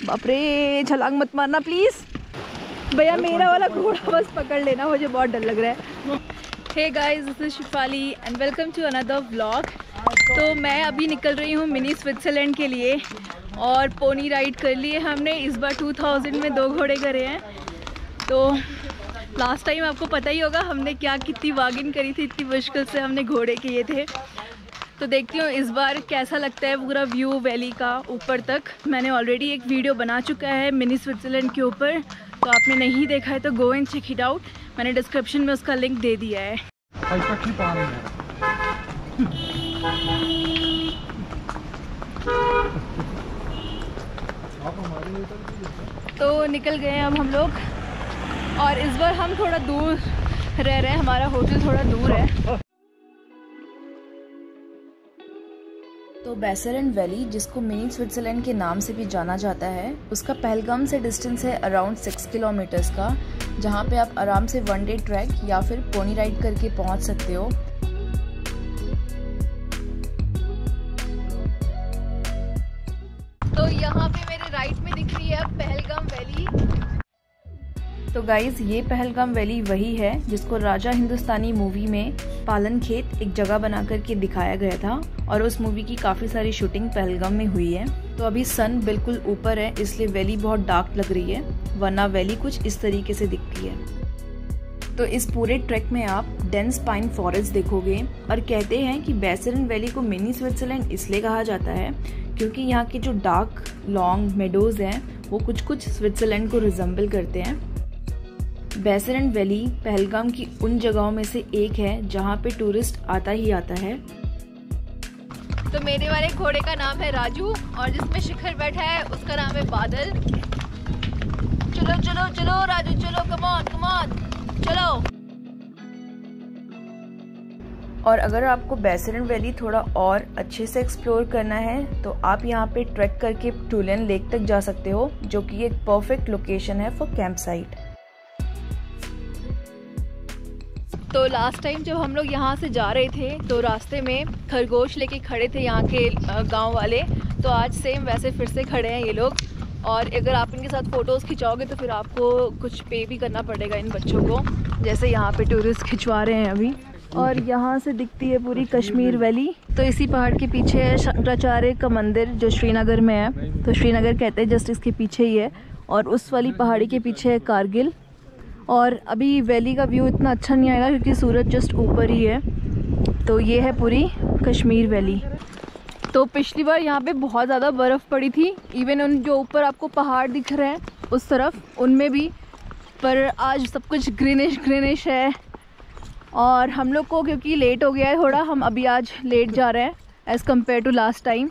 बाप रे, छलांग मत मारना प्लीज़ भैया, मेरा वाला घोड़ा बस पकड़ लेना, मुझे बहुत डर लग रहा है। Hey guys, this is Shifali and welcome to another vlog. तो मैं अभी निकल रही हूँ मिनी स्विट्ज़रलैंड के लिए और पोनी राइड कर लिए हमने। इस बार 2000 में 2 घोड़े करे हैं। तो लास्ट टाइम आपको पता ही होगा हमने क्या कितनी वागिन करी थी, इतनी मुश्किल से हमने घोड़े किए थे। तो देखती हूँ इस बार कैसा लगता है पूरा व्यू वैली का ऊपर तक। मैंने ऑलरेडी एक वीडियो बना चुका है मिनी स्विट्ज़रलैंड के ऊपर, तो आपने नहीं देखा है तो go and check it out. मैंने डिस्क्रिप्शन में उसका लिंक दे दिया है। तो निकल गए अब हम लोग, और इस बार हम थोड़ा दूर रह रहे हैं, हमारा होटल थोड़ा दूर है। तो बैसेरेंड वैली, जिसको मिनी स्विट्ज़रलैंड के नाम से भी जाना जाता है, उसका पहलगाम से डिस्टेंस है अराउंड 6 किलोमीटर्स का, जहाँ पे आप आराम से 1 डे ट्रैक या फिर पोनी राइड करके पहुँच सकते हो। तो यहाँ पे मेरे राइट में दिख रही है पहलगाम वैली। तो गाइज, ये पहलगाम वैली वही है जिसको राजा हिंदुस्तानी मूवी में पालन खेत एक जगह बना करके दिखाया गया था, और उस मूवी की काफ़ी सारी शूटिंग पहलगाम में हुई है। तो अभी सन बिल्कुल ऊपर है, इसलिए वैली बहुत डार्क लग रही है, वरना वैली कुछ इस तरीके से दिखती है। तो इस पूरे ट्रैक में आप डेंस पाइन फॉरेस्ट देखोगे, और कहते हैं कि बैसेरेंड वैली को मिनी स्विट्ज़रलैंड इसलिए कहा जाता है क्योंकि यहाँ के जो डार्क लॉन्ग मेडोज हैं वो कुछ कुछ स्विट्ज़रलैंड को रिजेंबल करते हैं। बैसेरेंड वैली पहलगाम की उन जगहों में से एक है जहाँ पे टूरिस्ट आता ही आता है। तो मेरे वाले घोड़े का नाम है राजू, और जिसमें शिखर बैठा है उसका नाम है बादल। चलो चलो चलो राजू, चलो, कम ऑन कम ऑन, चलो। और अगर आपको बैसेरेंड वैली थोड़ा और अच्छे से एक्सप्लोर करना है तो आप यहाँ पे ट्रैक करके टूलियन लेक तक जा सकते हो, जो कि एक परफेक्ट लोकेशन है फॉर कैंप साइट। तो लास्ट टाइम जब हम लोग यहाँ से जा रहे थे तो रास्ते में खरगोश लेके खड़े थे यहाँ के गांव वाले, तो आज सेम वैसे फिर से खड़े हैं ये लोग। और अगर आप इनके साथ फ़ोटोज़ खिंचाओगे तो फिर आपको कुछ पे भी करना पड़ेगा इन बच्चों को, जैसे यहाँ पे टूरिस्ट खिंचवा रहे हैं अभी। और यहाँ से दिखती है पूरी कश्मीर वैली। तो इसी पहाड़ के पीछे है शंकराचार्य का मंदिर जो श्रीनगर में है, तो श्रीनगर कहते हैं जस्ट इसके पीछे ही है। और उस वाली पहाड़ी के पीछे है कारगिल। और अभी वैली का व्यू इतना अच्छा नहीं आएगा क्योंकि सूरज जस्ट ऊपर ही है। तो ये है पूरी कश्मीर वैली। तो पिछली बार यहाँ पे बहुत ज़्यादा बर्फ़ पड़ी थी, इवन उन जो ऊपर आपको पहाड़ दिख रहे हैं उस तरफ, उनमें भी। पर आज सब कुछ ग्रीनिश ग्रीनिश है। और हम लोग को क्योंकि लेट हो गया है थोड़ा, हम अभी आज लेट जा रहे हैं as compared to last time,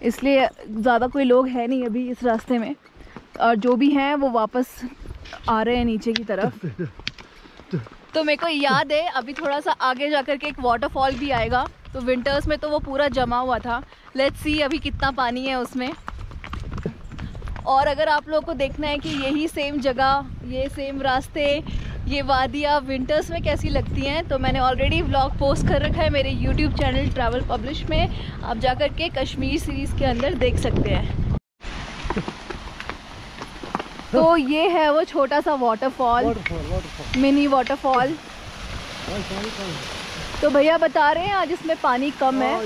इसलिए ज़्यादा कोई लोग है नहीं अभी इस रास्ते में, और जो भी हैं वो वापस आ रहे हैं नीचे की तरफ। तो मेरे को याद है अभी थोड़ा सा आगे जाकर के एक वाटरफॉल भी आएगा, तो विंटर्स में तो वो पूरा जमा हुआ था। लेट्स सी अभी कितना पानी है उसमें। और अगर आप लोगों को देखना है कि यही सेम जगह, ये सेम रास्ते, ये वादियाँ विंटर्स में कैसी लगती हैं, तो मैंने ऑलरेडी व्लॉग पोस्ट कर रखा है मेरे यूट्यूब चैनल ट्रैवल पब्लिश में, आप जाकर के कश्मीर सीरीज़ के अंदर देख सकते हैं। तो ये है वो छोटा सा वाटरफॉल, मिनी वाटरफॉल। तो भैया बता रहे हैं आज इसमें पानी कम है।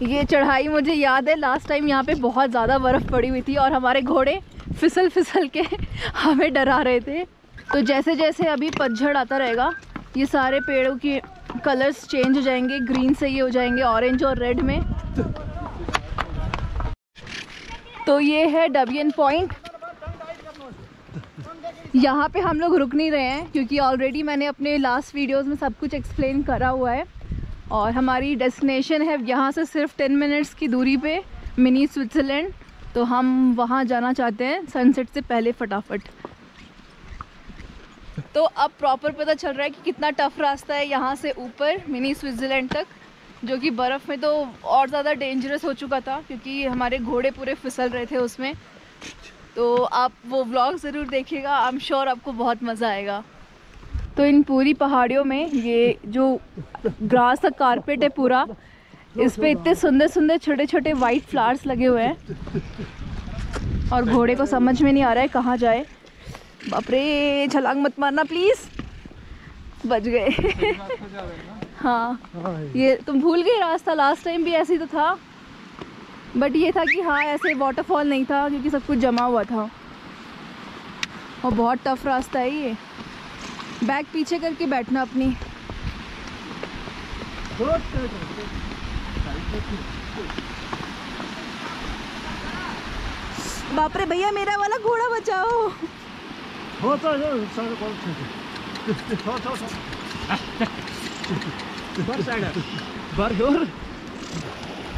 ये चढ़ाई मुझे याद है लास्ट टाइम यहाँ पे बहुत ज़्यादा बर्फ़ पड़ी हुई थी और हमारे घोड़े फिसल फिसल के हमें डरा रहे थे। तो जैसे जैसे अभी पतझड़ आता रहेगा ये सारे पेड़ों की कलर्स चेंज हो जाएंगे, ग्रीन से ये हो जाएंगे ऑरेंज और रेड में। तो ये है डबियन पॉइंट। यहाँ पे हम लोग रुक नहीं रहे हैं क्योंकि ऑलरेडी मैंने अपने लास्ट वीडियोस में सब कुछ एक्सप्लेन करा हुआ है, और हमारी डेस्टिनेशन है यहाँ से सिर्फ 10 मिनट्स की दूरी पे मिनी स्विट्ज़रलैंड। तो हम वहाँ जाना चाहते हैं सनसेट से पहले फटाफट। तो अब प्रॉपर पता चल रहा है कि कितना टफ रास्ता है यहाँ से ऊपर मिनी स्विट्ज़रलैंड तक, जो कि बर्फ़ में तो और ज़्यादा डेंजरस हो चुका था क्योंकि हमारे घोड़े पूरे फिसल रहे थे उसमें। तो आप वो व्लॉग ज़रूर देखिएगा, आई एम श्योर आपको बहुत मज़ा आएगा। तो इन पूरी पहाड़ियों में ये जो ग्रास का कारपेट है पूरा, इस पे इतने सुंदर सुंदर छोटे छोटे वाइट फ्लावर्स लगे हुए हैं और घोड़े को समझ में नहीं आ रहा है कहाँ जाए। बाप रे, छलांग मत मारना प्लीज, बच गए। हाँ, ये तुम भूल गए रास्ता, लास्ट टाइम भी ऐसे ही तो था, बट ये था कि हाँ ऐसे वाटरफॉल नहीं था क्योंकि सब कुछ जमा हुआ था और बहुत टफ रास्ता है ये। बैग पीछे करके बैठना अपनी। बाप रे भैया, मेरा वाला घोड़ा बचाओ।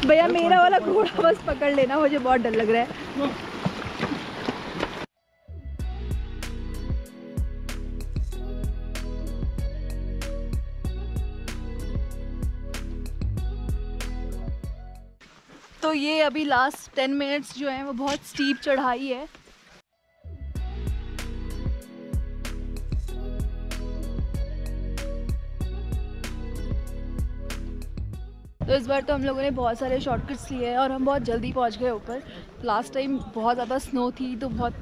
भैया मेरा वाला घोड़ा बस पकड़ लेना, मुझे बहुत डर लग रहा है। तो ये अभी लास्ट 10 मिनट्स जो हैं वो बहुत स्टीप चढ़ाई है। तो इस बार तो हम लोगों ने बहुत सारे शॉर्टकट्स लिए हैं और हम बहुत जल्दी पहुंच गए ऊपर। लास्ट टाइम बहुत ज़्यादा स्नो थी तो बहुत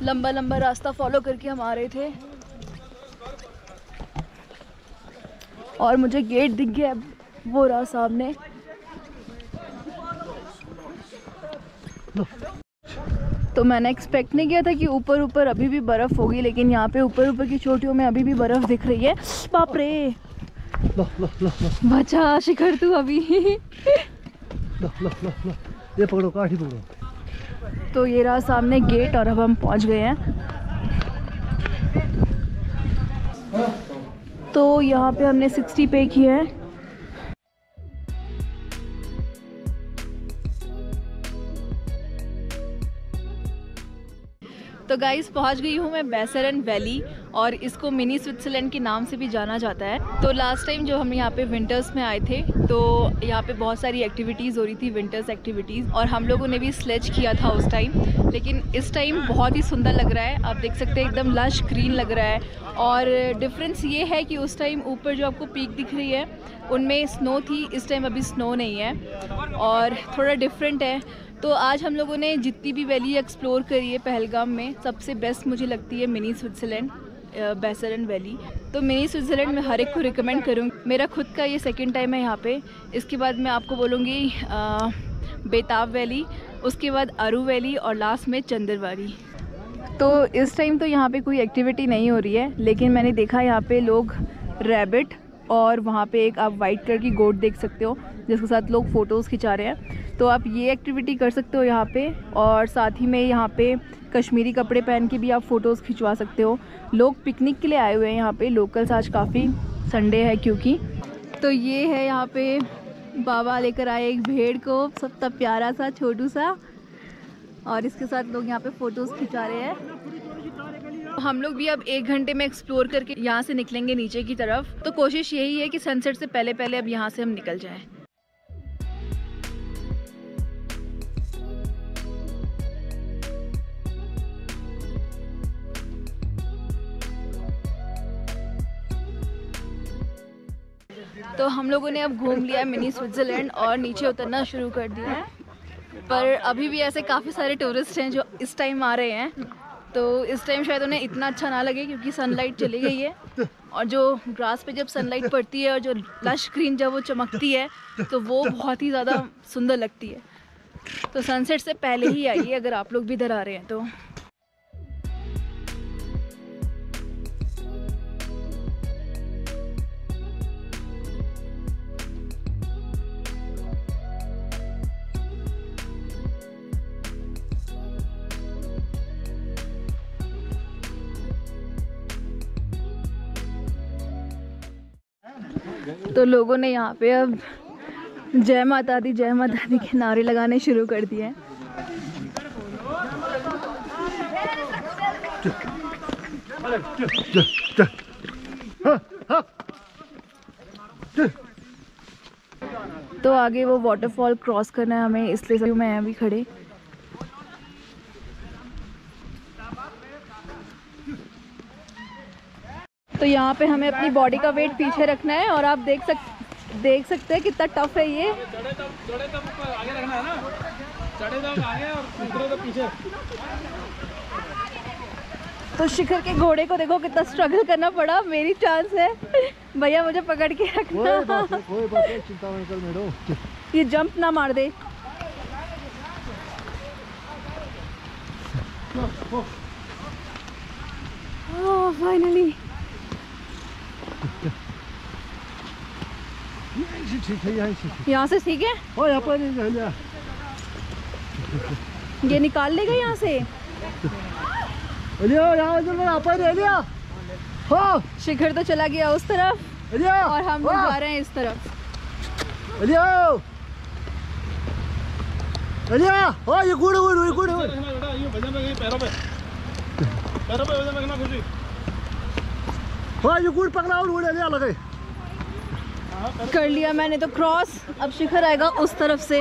लंबा लंबा रास्ता फॉलो करके हम आ रहे थे। और मुझे गेट दिख गया, वो रहा सामने। तो मैंने एक्सपेक्ट नहीं किया था कि ऊपर ऊपर अभी भी बर्फ़ होगी, लेकिन यहाँ पे ऊपर ऊपर की चोटियों में अभी भी बर्फ़ दिख रही है। बाप रे, बचा शिखर तू अभी। ये पकड़ो, काठी पकड़ो। तो ये रहा सामने गेट और अब हम पहुँच गए हैं। तो यहाँ पे हमने 60 पे किया है। तो गाइस पहुंच गई हूँ मैं बैसेरन वैली और इसको मिनी स्विट्ज़रलैंड के नाम से भी जाना जाता है। तो लास्ट टाइम जब हम यहाँ पे विंटर्स में आए थे तो यहाँ पे बहुत सारी एक्टिविटीज़ हो रही थी, विंटर्स एक्टिविटीज़, और हम लोगों ने भी स्लेज किया था उस टाइम। लेकिन इस टाइम बहुत ही सुंदर लग रहा है, आप देख सकते हैं एकदम लश ग्रीन लग रहा है। और डिफरेंस ये है कि उस टाइम ऊपर जो आपको पीक दिख रही है उनमें स्नो थी, इस टाइम अभी स्नो नहीं है और थोड़ा डिफरेंट है। तो आज हम लोगों ने जितनी भी वैली एक्सप्लोर करी है पहलगाम में, सबसे बेस्ट मुझे लगती है मिनी स्विट्ज़रलैंड बैसेरन वैली। तो मिनी स्विट्ज़रलैंड में हर एक को रिकमेंड करूँगी। मेरा खुद का ये सेकंड टाइम है यहाँ पे। इसके बाद मैं आपको बोलूँगी बेताब वैली, उसके बाद अरू वैली और लास्ट में चंदरवारी। तो इस टाइम तो यहाँ पे कोई एक्टिविटी नहीं हो रही है, लेकिन मैंने देखा यहाँ पे लोग रैबिट और वहाँ पे एक आप वाइट कलर की गोट देख सकते हो जिसके साथ लोग फ़ोटोज़ खिंचा रहे हैं। तो आप ये एक्टिविटी कर सकते हो यहाँ पे, और साथ ही में यहाँ पे कश्मीरी कपड़े पहन के भी आप फ़ोटोज़ खिंचवा सकते हो। लोग पिकनिक के लिए आए हुए हैं यहाँ पे, लोकल्स आज काफ़ी, संडे है क्योंकि। तो ये है यहाँ पे बाबा लेकर आए एक भेड़ को, सबका प्यारा सा छोटू सा, और इसके साथ लोग यहाँ पे फ़ोटोज़ खिंचा रहे हैं। हम लोग भी अब 1 घंटे में एक्सप्लोर करके यहाँ से निकलेंगे नीचे की तरफ। तो कोशिश यही है कि सनसेट से पहले पहले अब यहाँ से हम निकल जाएं। तो हम लोगों ने अब घूम लिया मिनी स्विट्ज़रलैंड और नीचे उतरना शुरू कर दिया है। पर अभी भी ऐसे काफ़ी सारे टूरिस्ट हैं जो इस टाइम आ रहे हैं, तो इस टाइम शायद उन्हें इतना अच्छा ना लगे क्योंकि सनलाइट चली गई है। और जो ग्रास पे जब सनलाइट पड़ती है और जो लश ग्रीन जब वो चमकती है तो वो बहुत ही ज़्यादा सुंदर लगती है। तो सनसेट से पहले ही आइए अगर आप लोग भी इधर आ रहे हैं तो। तो लोगों ने यहाँ पे अब जय माता दी के नारे लगाने शुरू कर दिए हैं। तो आगे वो वाटरफॉल क्रॉस करना है हमें, इसलिए मैं यहाँ भी खड़े। तो तो यहाँ पे हमें अपनी बॉडी का वेट पीछे रखना है और आप देख सकते हैं कितना टफ है ये। चढ़े तब ऊपर आगे रखना है ना, चढ़े तब आगे और उतरे तब पीछे। तो शिखर के घोड़े को देखो कितना स्ट्रगल करना पड़ा। मेरी चांस है भैया, मुझे पकड़ के रखना। कोई बात नहीं, चिंता मत कर मैडम। ये जंप ना मार दे। ओह फाइनली। ठीक है, यहाँ से ठीक है। ओ यहाँ पर नहीं लिया। ये निकाल लेगा यहाँ से। लिया यहाँ पर लिया। हाँ शिखर तो चला गया उस तरफ लिया, और हम लोग जा रहे हैं इस तरफ। लिया लिया। ओ ये गुड़ गुड़ गुड़ बेटा ये वजन रखना पैरों पे वजन रखना खुशी। हाँ ये गुड़ पकड़ा और गुड़ लिया लगे। कर लिया मैंने तो क्रॉस। अब शिखर आएगा उस तरफ से।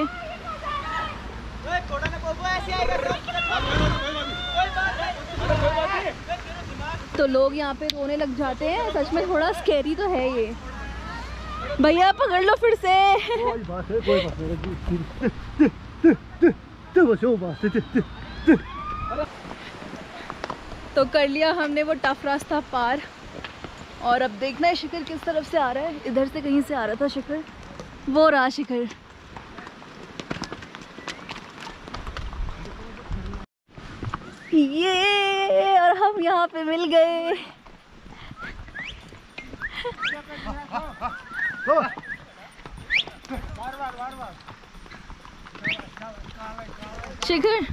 तो लोग यहाँ पे रोने लग जाते हैं। सच में थोड़ा स्कैरी तो है ये। भैया पकड़ लो फिर से। कोई बात नहीं, कोई बात नहीं। तो कर लिया हमने वो टफ रास्ता पार। और अब देखना है शिखर किस तरफ से आ रहा है। इधर से कहीं से आ रहा था शिखर, वो रहा शिखर। ये और हम यहाँ पे मिल गए। शिखर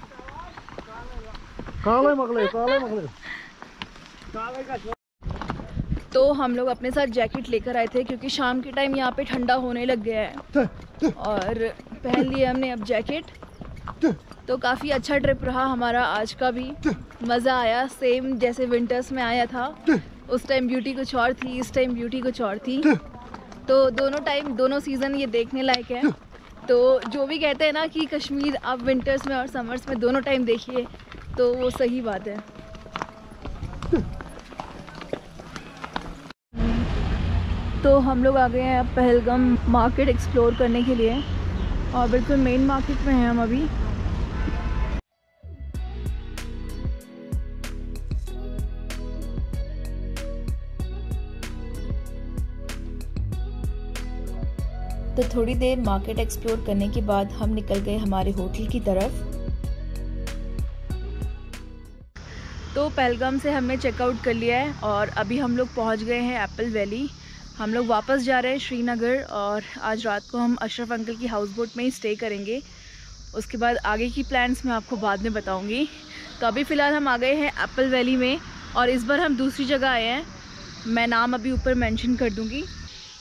काले मगले काले मगले। तो हम लोग अपने साथ जैकेट लेकर आए थे क्योंकि शाम के टाइम यहाँ पे ठंडा होने लग गया है और पहन लिया हमने अब जैकेट। तो काफ़ी अच्छा ट्रिप रहा हमारा आज का भी। मज़ा आया, सेम जैसे विंटर्स में आया था। उस टाइम ब्यूटी कुछ और थी, इस टाइम ब्यूटी कुछ और थी। तो दोनों सीज़न ये देखने लायक है। तो जो भी कहते हैं ना कि कश्मीर आप विंटर्स में और समर्स में दोनों टाइम देखिए, तो वो सही बात है। तो हम लोग आ गए हैं अब पहलगाम मार्केट एक्सप्लोर करने के लिए और बिल्कुल मेन मार्केट में हैं हम अभी। तो थोड़ी देर मार्केट एक्सप्लोर करने के बाद हम निकल गए हमारे होटल की तरफ। तो पहलगाम से हमने चेकआउट कर लिया है और अभी हम लोग पहुंच गए हैं एप्पल वैली। हम लोग वापस जा रहे हैं श्रीनगर और आज रात को हम अशरफ अंकल की हाउस बोट में ही स्टे करेंगे। उसके बाद आगे की प्लान्स मैं आपको बाद में बताऊंगी। तो अभी फ़िलहाल हम आ गए हैं एप्पल वैली में और इस बार हम दूसरी जगह आए हैं। मैं नाम अभी ऊपर मेंशन कर दूंगी।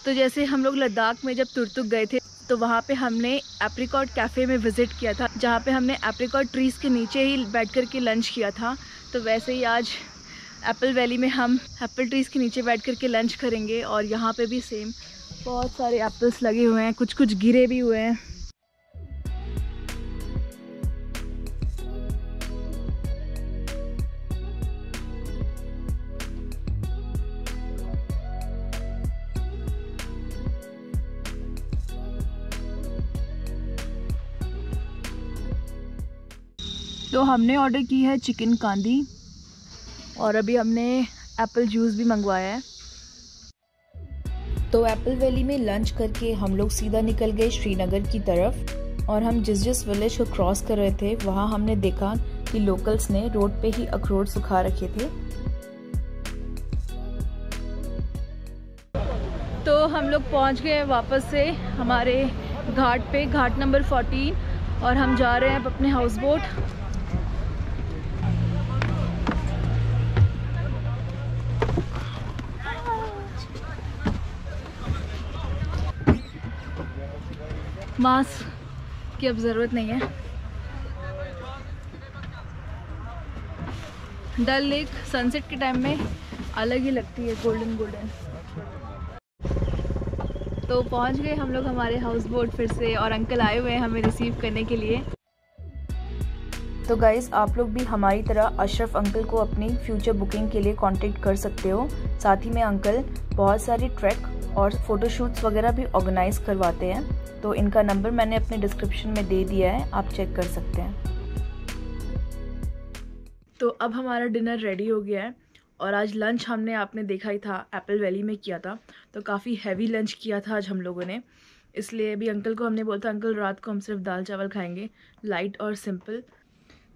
तो जैसे हम लोग लद्दाख में जब तुर्तुक गए थे तो वहाँ पे हमने एप्रिकॉट कैफ़े में विज़िट किया था, जहाँ पे हमने एप्रिकॉट ट्रीज़ के नीचे ही बैठ कर के लंच किया था। तो वैसे ही आज एप्पल वैली में हम एप्पल ट्रीज़ के नीचे बैठ कर के लंच करेंगे और यहाँ पे भी सेम बहुत सारे एप्पल्स लगे हुए हैं, कुछ कुछ गिरे भी हुए हैं। तो हमने ऑर्डर की है चिकन कांदी और अभी हमने एप्पल जूस भी मंगवाया है। तो एप्पल वैली में लंच करके हम लोग सीधा निकल गए श्रीनगर की तरफ और हम जिस विलेज को क्रॉस कर रहे थे वहाँ हमने देखा कि लोकल्स ने रोड पे ही अखरोट सुखा रखे थे। तो हम लोग पहुँच गए वापस से हमारे घाट पे, घाट नंबर 14, और हम जा रहे हैं अब अपने हाउस बोट। मास्क की अब ज़रूरत नहीं है। डल लेक सनसेट के टाइम में अलग ही लगती है, गोल्डन गोल्डन। तो पहुंच गए हम लोग हमारे हाउस बोट फिर से और अंकल आए हुए हैं हमें रिसीव करने के लिए। तो गाइज़ आप लोग भी हमारी तरह अशरफ अंकल को अपनी फ्यूचर बुकिंग के लिए कांटेक्ट कर सकते हो। साथ ही में अंकल बहुत सारी ट्रैक और फ़ोटोशूट्स वगैरह भी ऑर्गेनाइज़ करवाते हैं। तो इनका नंबर मैंने अपने डिस्क्रिप्शन में दे दिया है, आप चेक कर सकते हैं। तो अब हमारा डिनर रेडी हो गया है और आज लंच हमने आपने देखा ही था एप्पल वैली में किया था। तो काफ़ी हैवी लंच किया था आज हम लोगों ने, इसलिए अभी अंकल को हमने बोला था अंकल रात को हम सिर्फ दाल चावल खाएंगे, लाइट और सिंपल,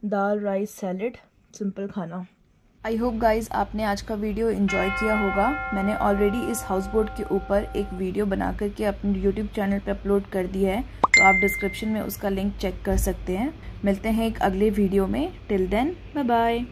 दाल राइस सैलेड, सिंपल खाना। आई होप गाइज़ आपने आज का वीडियो एंजॉय किया होगा। मैंने ऑलरेडी इस हाउस बोट के ऊपर एक वीडियो बना करके अपने यूट्यूब चैनल पे अपलोड कर दिया है, तो आप डिस्क्रिप्शन में उसका लिंक चेक कर सकते हैं। मिलते हैं एक अगले वीडियो में। Till then bye bye.